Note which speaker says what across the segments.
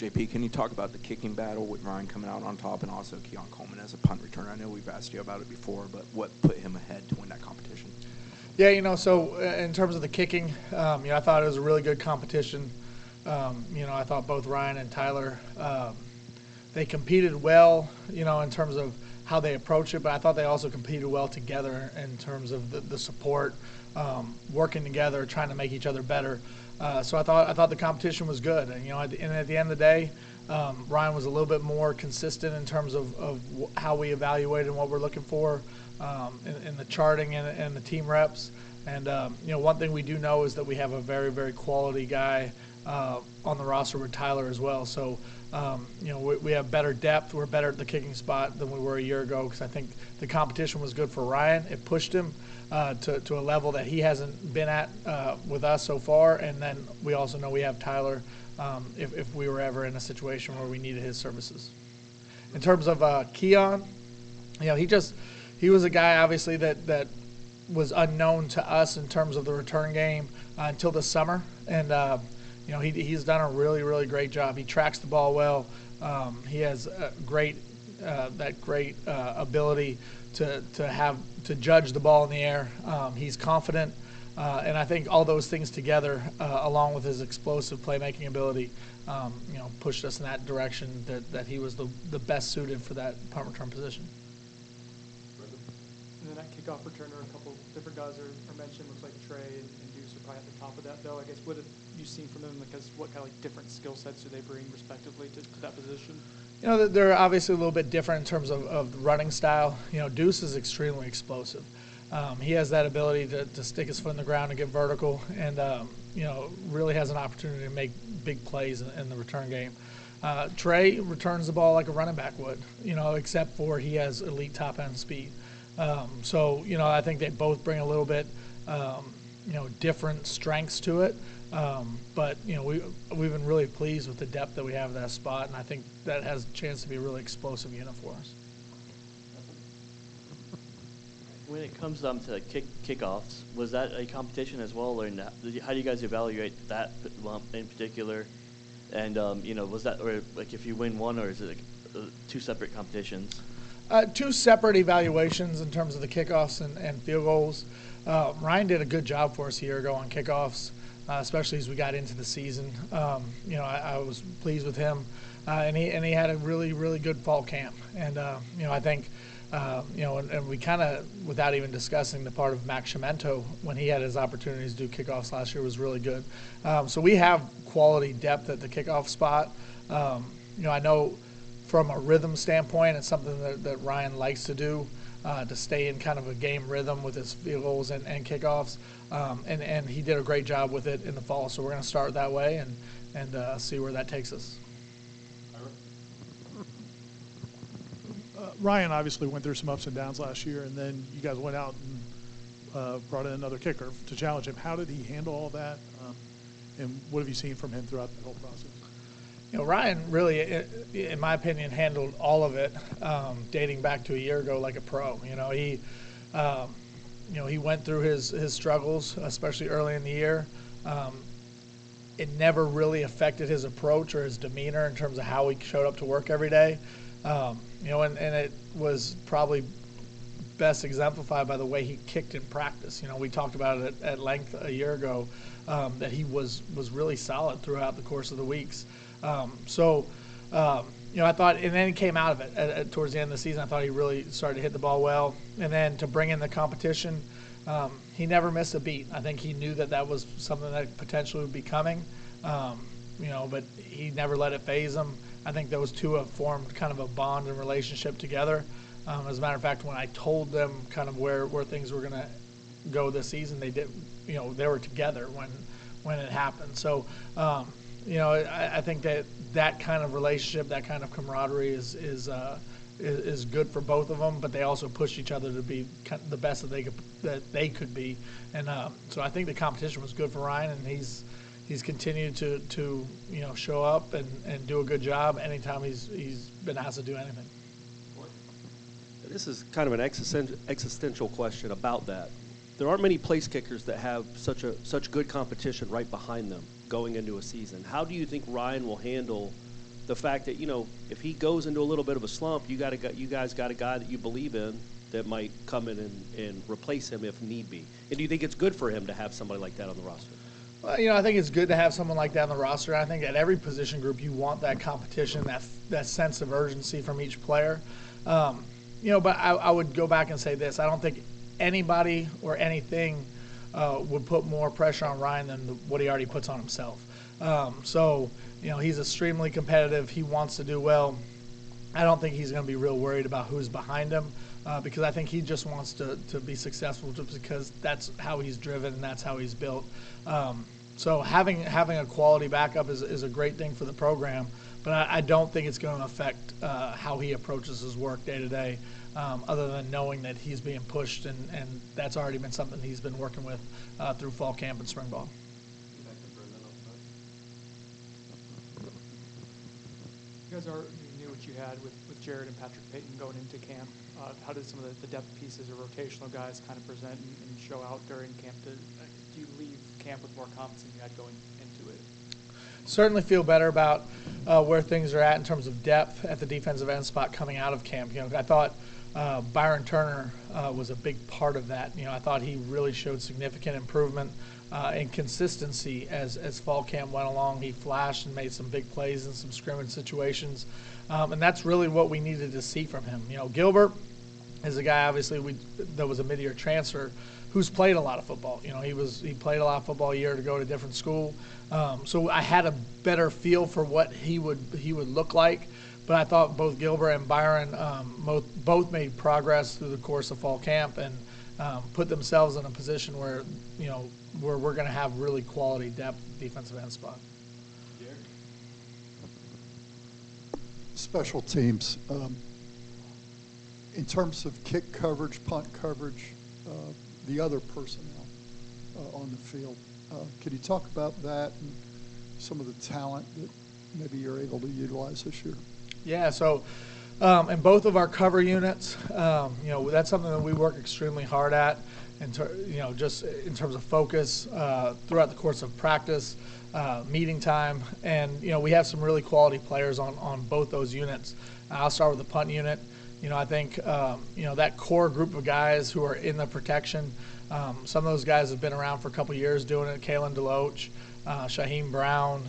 Speaker 1: JP, can you talk about the kicking battle with Ryan coming out on top and also Keon Coleman as a punt returner? I know we've asked you about it before, but what put him ahead to win that competition?
Speaker 2: Yeah, so in terms of the kicking, I thought it was a really good competition. I thought both Ryan and Tyler, they competed well, in terms of how they approach it, but I thought they also competed well together in terms of the support, working together, trying to make each other better. So I thought the competition was good, and at the end of the day, Ryan was a little bit more consistent in terms of how we evaluated and what we're looking for in the charting and the team reps. And one thing we do know is that we have a very, very quality guy on the roster with Tyler as well. So we have better depth. We're better at the kicking spot than we were a year ago, because I think the competition was good for Ryan. It pushed him to a level that he hasn't been at with us so far. And then we also know we have Tyler if we were ever in a situation where we needed his services. In terms of Keon, he was a guy obviously that was unknown to us in terms of the return game until the summer. And he's done a really, really great job. He tracks the ball well. He has great ability to judge the ball in the air. He's confident, and I think all those things together, along with his explosive playmaking ability, pushed us in that direction that he was the best suited for that punt return position.
Speaker 3: And then that kickoff returner, a couple different guys are mentioned. Looks like Trey and Deuce are probably at the top of that, though. I guess what have you seen from them? Because what kind of different skill sets do they bring respectively to that position?
Speaker 2: They're obviously a little bit different in terms of the running style. Deuce is extremely explosive. He has that ability to stick his foot in the ground and get vertical, and really has an opportunity to make big plays in the return game. Trey returns the ball like a running back would, except for he has elite top end speed. So I think they both bring a little bit different strengths to it. But we've been really pleased with the depth that we have in that spot, and I think that has a chance to be a really explosive unit for us.
Speaker 4: When it comes to kickoffs, was that a competition as well, or how do you guys evaluate that in particular? And was that, or like if you win one, or is it like two separate competitions?
Speaker 2: Two separate evaluations in terms of the kickoffs and field goals. Ryan did a good job for us a year ago on kickoffs, especially as we got into the season. I was pleased with him, and he had a really, really good fall camp. And I think and we kind of, without even discussing the part of Max Shimento when he had his opportunities to do kickoffs last year, was really good. So we have quality depth at the kickoff spot. I know from a rhythm standpoint, it's something that Ryan likes to do, to stay in kind of a game rhythm with his field goals and kickoffs. And he did a great job with it in the fall. So we're going to start that way and see where that takes us.
Speaker 5: Ryan obviously went through some ups and downs last year, and then you guys went out and brought in another kicker to challenge him. How did he handle all that, and what have you seen from him throughout the whole process?
Speaker 2: Ryan really, in my opinion, handled all of it, dating back to a year ago like a pro. He went through his struggles, especially early in the year. It never really affected his approach or his demeanor in terms of how he showed up to work every day. And it was probably best exemplified by the way he kicked in practice. We talked about it at length a year ago, that he was really solid throughout the course of the weeks. I thought, and then he came out of it towards the end of the season. I thought he really started to hit the ball well. And then to bring in the competition, he never missed a beat. I think he knew that was something that potentially would be coming, but he never let it faze him. I think those two have formed kind of a bond and relationship together. As a matter of fact, when I told them kind of where things were going to go this season, they did. They were together when it happened. So, I think that kind of relationship, that kind of camaraderie is good for both of them. But they also push each other to be the best that they could be. And so I think the competition was good for Ryan, and he's continued to show up and do a good job anytime he's been asked to do anything.
Speaker 6: This is kind of an existential question about that. There aren't many place kickers that have such good competition right behind them going into a season. How do you think Ryan will handle the fact that, if he goes into a little bit of a slump, you guys got a guy that you believe in that might come in and replace him if need be. And do you think it's good for him to have somebody like that on the roster?
Speaker 2: Well, I think it's good to have someone like that on the roster. I think at every position group you want that competition, that sense of urgency from each player. But I would go back and say this. I don't think anybody or anything would put more pressure on Ryan than what he already puts on himself. He's extremely competitive. He wants to do well. I don't think he's going to be real worried about who's behind him because I think he just wants to be successful just because that's how he's driven and that's how he's built. So having a quality backup is a great thing for the program, but I don't think it's going to affect how he approaches his work day to day, other than knowing that he's being pushed, and that's already been something he's been working with through fall camp and spring ball.
Speaker 3: You guys already knew what you had with Jared and Patrick Payton going into camp. How did some of the depth pieces or rotational guys kind of present and show out during camp? Do you leave camp with more confidence than you had going into it?
Speaker 2: Certainly feel better about where things are at in terms of depth at the defensive end spot coming out of camp. I thought Byron Turner was a big part of that. I thought he really showed significant improvement and consistency as fall camp went along. He flashed and made some big plays in some scrimmage situations, and that's really what we needed to see from him. Gilbert is a guy, obviously, that was a mid-year transfer who's played a lot of football. He played a lot of football a year to go to a different school, so I had a better feel for what he would look like. But I thought both Gilbert and Byron both made progress through the course of fall camp and put themselves in a position where where we're going to have really quality depth defensive end spot.
Speaker 7: Special teams. In terms of kick coverage, punt coverage, the other personnel on the field, could you talk about that and some of the talent that maybe you're able to utilize this year?
Speaker 2: Yeah, so in both of our cover units, that's something that we work extremely hard at, just in terms of focus throughout the course of practice, meeting time, and we have some really quality players on both those units. I'll start with the punt unit. I think that core group of guys who are in the protection. Some of those guys have been around for a couple years doing it. Kalen DeLoach, Shaheem Brown.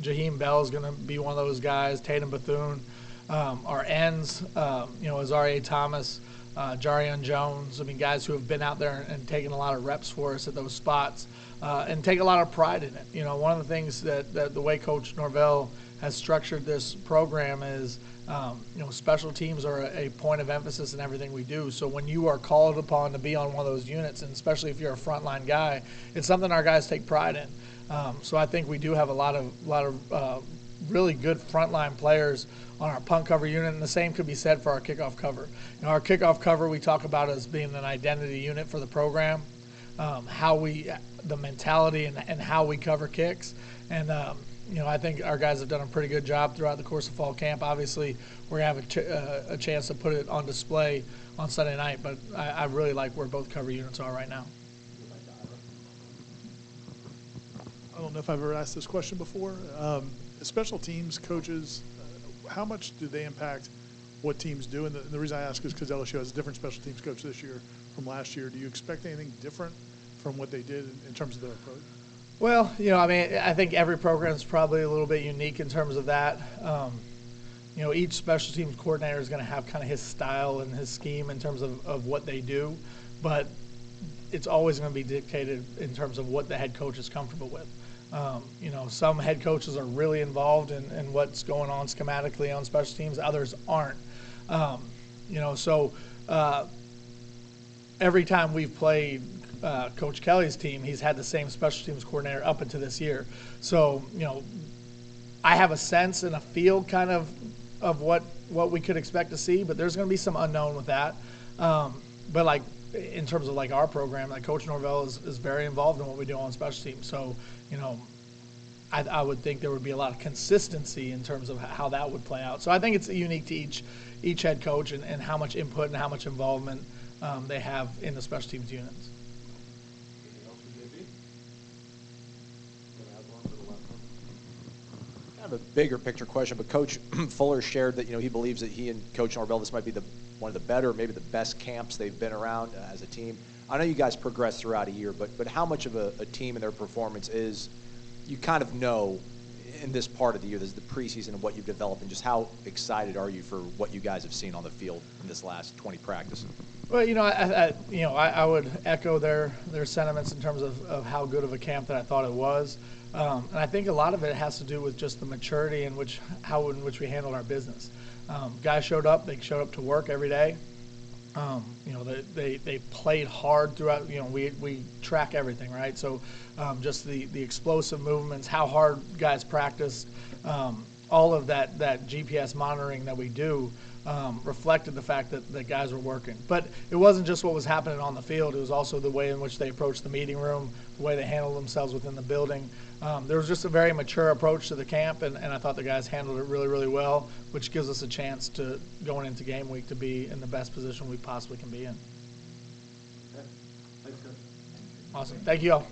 Speaker 2: Jaheim Bell is going to be one of those guys. Tatum Bethune. Our ends, Azaria Thomas, Jarian Jones. Guys who have been out there and taken a lot of reps for us at those spots and take a lot of pride in it. One of the things that the way Coach Norvell has structured this program is, special teams are a point of emphasis in everything we do. So when you are called upon to be on one of those units, and especially if you're a frontline guy, it's something our guys take pride in. So I think we do have a lot of really good frontline players on our punt cover unit, and the same could be said for our kickoff cover. Our kickoff cover we talk about as being an identity unit for the program, the mentality and how we cover kicks. And I think our guys have done a pretty good job throughout the course of fall camp. Obviously, we're going to have a chance to put it on display on Sunday night, but I really like where both cover units are right now.
Speaker 5: I don't know if I've ever asked this question before. Special teams coaches, how much do they impact what teams do? And the reason I ask is because LSU has a different special teams coach this year from last year. Do you expect anything different from what they did in terms of their approach?
Speaker 2: Well, I think every program is probably a little bit unique in terms of that. Each special teams coordinator is going to have kind of his style and his scheme in terms of what they do, but it's always going to be dictated in terms of what the head coach is comfortable with. Some head coaches are really involved in what's going on schematically on special teams. Others aren't. Every time we've played Coach Kelly's team, he's had the same special teams coordinator up until this year. So, I have a sense and a feel kind of what we could expect to see, but there's going to be some unknown with that. But in terms of our program, Coach Norvell is very involved in what we do on special teams. So, I would think there would be a lot of consistency in terms of how that would play out. So I think it's unique to each head coach and how much input and how much involvement they have in the special teams units.
Speaker 8: Anything else for JB? Kind of a bigger picture question, but Coach Fuller shared that he believes that he and Coach Norvell, this might be one of the better, maybe the best camps they've been around as a team. I know you guys progress throughout a year, but how much of a team and their performance is you kind of know in this part of the year, this is the preseason and what you've developed, and just how excited are you for what you guys have seen on the field in this last 20 practices?
Speaker 2: Well, I would echo their sentiments in terms of how good of a camp that I thought it was. And I think a lot of it has to do with just the maturity in which we handled our business. Guys showed up. They showed up to work every day. They played hard throughout. We track everything, right? So just the explosive movements, how hard guys practiced, all of that GPS monitoring that we do reflected the fact that guys were working. But it wasn't just what was happening on the field. It was also the way in which they approached the meeting room, the way they handled themselves within the building. There was just a very mature approach to the camp, and I thought the guys handled it really, really well, which gives us a chance to, going into game week, to be in the best position we possibly can be in.
Speaker 6: Thanks, Coach.
Speaker 2: Awesome. Thank you all.